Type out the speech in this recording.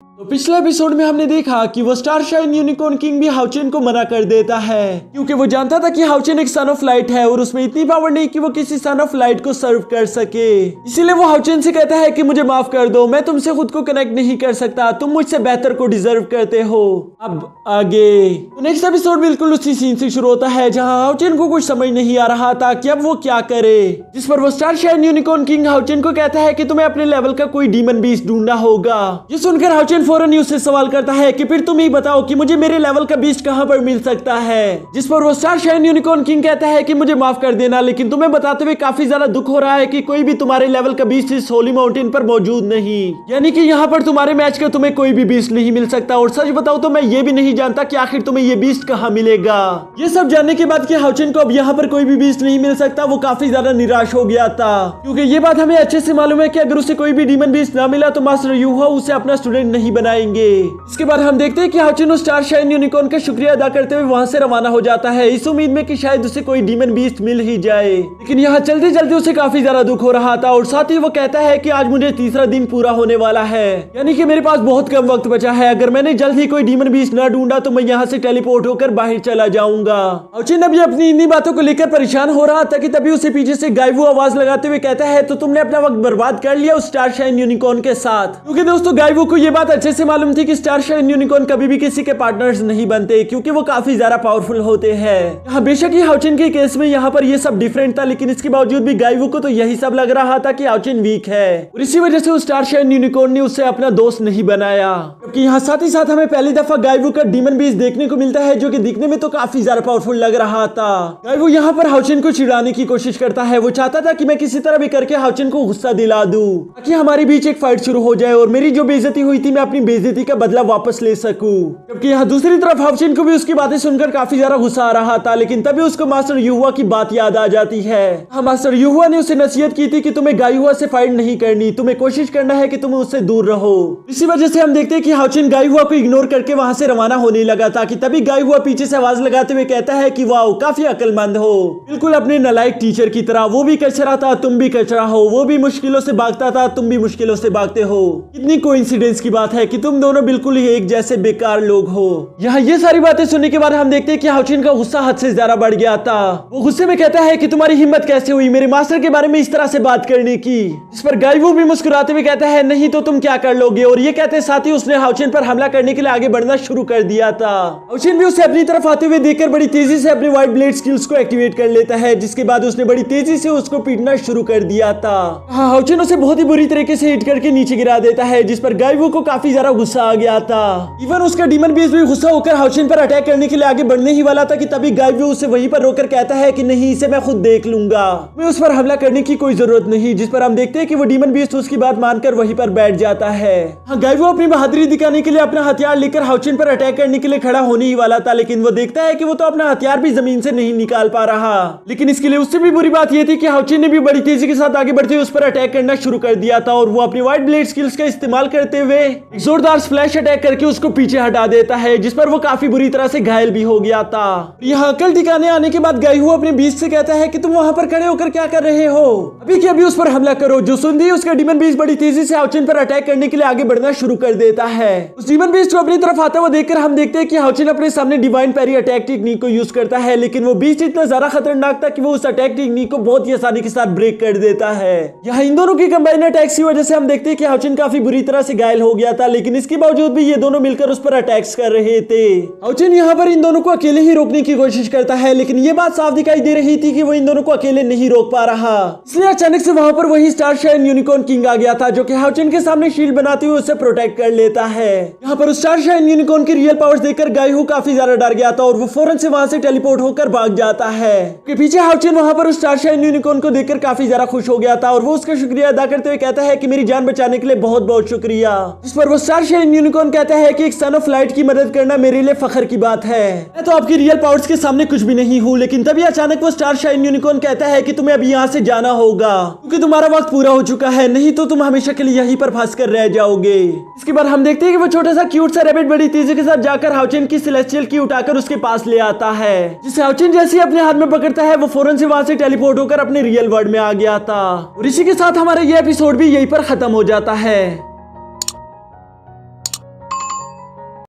तो पिछले एपिसोड में हमने देखा कि वो स्टार शाइन यूनिकॉर्न किंग भी हाउचेन को मना कर देता है क्योंकि वो जानता था कि हाउचेन एक सन ऑफ लाइट है और उसमें इतनी पावर नहीं कि वो किसी सन ऑफ लाइट को सर्व कर सके। इसीलिए वो हाउचेन से कहता है कि मुझे माफ कर दो, मैं तुमसे खुद को कनेक्ट नहीं कर सकता, तुम मुझसे बेहतर को डिजर्व करते हो। अब आगे तो नेक्स्ट एपिसोड बिल्कुल उसी सीन से शुरू होता है जहाँ हाउचेन को कुछ समझ नहीं आ रहा था कि अब वो क्या करे, जिस पर वो star shine unicorn king Haochen को कहता है कि तुम्हें अपने लेवल का कोई डीमन बीस्ट ढूंढना होगा। ये सुनकर हाउचेन फौरन ही उससे सवाल करता है कि फिर तुम ही बताओ कि मुझे मेरे लेवल का बीस्ट कहां पर मिल सकता है, जिस पर वो स्टार शाइन यूनिकॉर्न किंग कहता है कि मुझे माफ कर देना, लेकिन तुम्हें बताते हुए काफी ज्यादा दुख हो रहा है कि कोई भी तुम्हारे लेवल का बीस्ट इस होली माउंटेन पर मौजूद नहीं, यानी कि यहाँ पर तुम्हारे मैच का तुम्हें कोई भी बीस्ट नहीं मिल सकता। और सच बताओ तो मैं ये भी नहीं जानता कि आखिर तुम्हें ये बीस्ट कहाँ मिलेगा। ये सब जानने के बाद कि हाउचेन को अब यहाँ पर कोई भी बीस्ट नहीं मिल सकता, वो काफी ज्यादा निराश हो गया था क्योंकि ये बात हमें अच्छे से मालूम है कि अगर उसे कोई भी डीमन बीस्ट ना मिला तो मास्टर यूहा उसे अपना स्टूडेंट नहीं बनाएंगे। इसके बाद हम देखते हैं कि हाउचेन स्टार शाइन यूनिकॉर्न का शुक्रिया अदा करते हुए वहां से रवाना हो जाता है इस उम्मीद में कि शायद उसे कोई डीमन बीस्ट मिल ही जाए, लेकिन यहाँ चलते चलते उसे काफी ज्यादा दुख हो रहा था और साथ ही वो कहता है कि आज मुझे तीसरा दिन पूरा होने वाला है, यानी कि मेरे पास बहुत कम वक्त बचा है, अगर मैंने जल्द ही कोई डीमन बीस्ट न ढूंढा तो मैं यहाँ से टेलीपोर्ट होकर बाहर चला जाऊंगा। हाउचेन अभी अपनी इन्हीं बातों को लेकर परेशान हो रहा था कि तभी उसे पीछे से गायवू आवाज लगाते हुए कहता है तो तुमने अपना वक्त बर्बाद कर लिया उस स्टार शाइन यूनिकॉर्न के साथ, क्योंकि दोस्तों गायवू को ये बात अच्छे से मालूम थी कि स्टार शाइन यूनिकॉर्न कभी भी किसी के पार्टनर्स नहीं बनते क्योंकि वो काफी ज्यादा पावरफुल होते हैं। यहाँ बेशक ही हाउचेन के केस में यहाँ पर ये सब डिफरेंट था, लेकिन इसके बावजूद भी गायवू को तो यही सब लग रहा था कि हाउचेन वीक है और इसी वजह से उस स्टार शाइन यूनिकॉर्न ने उसे अपना दोस्त नहीं बनाया। जबकि यहाँ साथ ही साथ हमें पहली दफा गायवू का डीमन बीस्ट देखने को मिलता है जो कि दिखने में तो काफी ज्यादा पावरफुल लग रहा था। गायवू यहाँ पर हाउचेन को चिढ़ाने की कोशिश करता है, वो चाहता था कि मैं किसी तरह भी करके हाउचेन को गुस्सा दिला दूं ताकि हमारे बीच एक फाइट शुरू हो जाए और मेरी जो बेइज्जती हुई थी मैं अपनी बेइज्जती का बदला वापस ले सकूं। जबकि यहाँ दूसरी तरफ हाउचेन को भी उसकी बातें सुनकर काफी ज्यादा गुस्सा आ रहा था, लेकिन तभी उसको मास्टर यूहुआ की बात याद आ जाती है। हाँ, मास्टर यूहुआ ने उसे नसीहत की थी कि तुम्हें गायहुआ से फाइट नहीं करनी, तुम्हें कोशिश करना है कि तुम उससे दूर रहो। इसी वजह से हम देखते हैं कि हाउचेन गायहुआ को इग्नोर करके वहां से रवाना होने लगा था कि तभी गायहुआ पीछे से आवाज लगाते हुए कहता है कि वाओ काफी अक्लमंद हो, बिल्कुल अपने नालायक टीचर की तरह, वो भी कचरा था तुम भी कचरा हो, वो भी मुश्किलों से भागता था तुम भी मुश्किलों से भागते हो, कितनी कोइंसिडेंस की बात है कि तुम दोनों बिल्कुल ही एक जैसे बेकार लोग हो। यहाँ ये सारी बातें सुनने के बाद हम देखते हैं कि हाउचेन का गुस्सा हद से ज्यादा बढ़ गया था। वो गुस्से में कहता है कि तुम्हारी हिम्मत कैसे हुई मेरे मास्टर के बारे में इस तरह से बात करने की, इस पर गायवू भी मुस्कुराते हुए कहता है नहीं तो तुम क्या कर लोगे, और ये कहते साथ ही उसने हाउचेन पर हमला करने के लिए आगे बढ़ना शुरू कर दिया था। हाउचेन भी उसे अपनी तरफ आते हुए देखकर बड़ी तेजी से अपनी व्हाइट ब्लेड स्किल्स को एक्टिवेट कर लेता है, जिसके बाद उसने बड़ी तेजी से उसको पीटना शुरू कर दिया था। हाँ, हाउचेन उसे बहुत ही बुरी तरीके से हिट करके नीचे गिरा देता है, जिस पर गायवू को काफी ज्यादा गुस्सा आ गया था। इवन उसका डीमन बीस्ट भी गुस्सा होकर हाउचेन पर अटैक करने के लिए आगे बढ़ने ही वाला था कि तभी गायवू उसे वहीं पर रोकर कहता है कि नहीं, इसे मैं खुद देख लूंगा, मैं उस पर हमला करने की कोई जरूरत नहीं, जिस पर हम देखते हैं कि वो डीमन बीस्ट उसकी बात मानकर वहीं पर बैठ जाता है। हाँ, गायवू अपनी बहादुरी दिखाने के लिए अपना हथियार लेकर हाउचेन पर अटैक करने के लिए खड़ा होने ही वाला था, लेकिन वो देखता है कि वो तो अपना हथियार भी जमीन से नहीं निकाल पा रहा। लेकिन इसके लिए उससे भी बुरी बात यह थी कि हाउचेन ने भी बड़ी तेजी के साथ आगे बढ़ते हुए उस पर अटैक करना शुरू कर दिया था और वो अपनी व्हाइट ब्लेड स्किल्स का इस्तेमाल करते हुए एक जोरदार स्प्लैश अटैक करके उसको पीछे हटा देता है, जिस पर वो काफी बुरी तरह से घायल भी हो गया था। यहाँ अकल ठिकाने आने के बाद गायहू अपने बीस्ट से कहता है कि तुम वहां पर खड़े होकर क्या कर रहे हो, अभी के अभी उस पर हमला करो। जो सुनती है उसका डीमन बीस्ट बड़ी तेजी से हाउचेन पर अटैक करने के लिए आगे बढ़ना शुरू कर देता है। उस डीमन बीस्ट को अपनी तरफ आता हुआ देखकर हम देखते हैं कि हाउचेन अपने सामने डिवाइन पैरी अटैक टेक्निक को यूज करता है, लेकिन वो बीस्ट इतना ज्यादा खतरनाक था कि वो उस अटैक टेक्निक को बहुत ही आसानी के साथ ब्रेक कर देता है। यहाँ इन दोनों की कंबाइन अटैक्स की वजह से हम देखते हैं कि हाउचेन काफी बुरी तरह से घायल हो गया था, लेकिन इसके बावजूद भी ये दोनों मिलकर उस पर अटैक्स कर रहे थे। हाउचेन यहाँ पर इन दोनों को अकेले ही रोकने की कोशिश करता है, लेकिन ये बात साफ दिखाई दे रही थी कि वो इन दोनों को अकेले नहीं रोक पा रहा, इसलिए अचानक से वहां पर वही स्टार शाइन यूनिकॉर्न किंग आ गया था जो कि हाउचेन के सामने शील्ड बनाते हुए उसे प्रोटेक्ट कर लेता है। यहाँ पर उस स्टार शाइन यूनिकॉर्न की रियल पावर्स देखकर गायहू काफी ज्यादा डर गया था और वो फौरन से वहां से टेलीपोर्ट होकर भाग जाता है। पीछे हाउचेन वहां पर उस स्टार शाइन यूनिकॉर्न को देखकर काफी ज्यादा खुश हो गया था और वो उसका शुक्रिया अदा करते हुए कहता है कि मेरी जान बचाने के लिए बहुत बहुत शुक्रिया। इस पर वो स्टार शाइन यूनिकॉर्न कहता है कि एक सन ऑफ लाइट की मदद करना मेरे लिए फख्र की बात है, मैं तो आपकी रियल पावर्स के सामने कुछ भी नहीं हूँ। लेकिन तभी अचानक वो स्टार शाइन यूनिकॉर्न कहता है कि तुम्हें अभी यहाँ से जाना होगा क्योंकि तुम्हारा वक्त पूरा हो चुका है, नहीं तो तुम हमेशा के लिए यहीं पर फंस कर रह जाओगे। इसके बाद हम देखते हैं कि वो छोटा सा क्यूट सा रैबिट बड़ी तेजी के साथ जाकर हाउचेन की सेलेस्टियल की उठाकर उसके पास ले आता है, जिसे हाउचेन जैसे ही अपने हाथ में पकड़ता है वो फौरन से वहां से टेलीपोर्ट होकर अपने रियल वर्ल्ड में आ गया था। और इसी के साथ हमारा ये एपिसोड भी यहीं पर खत्म हो जाता है।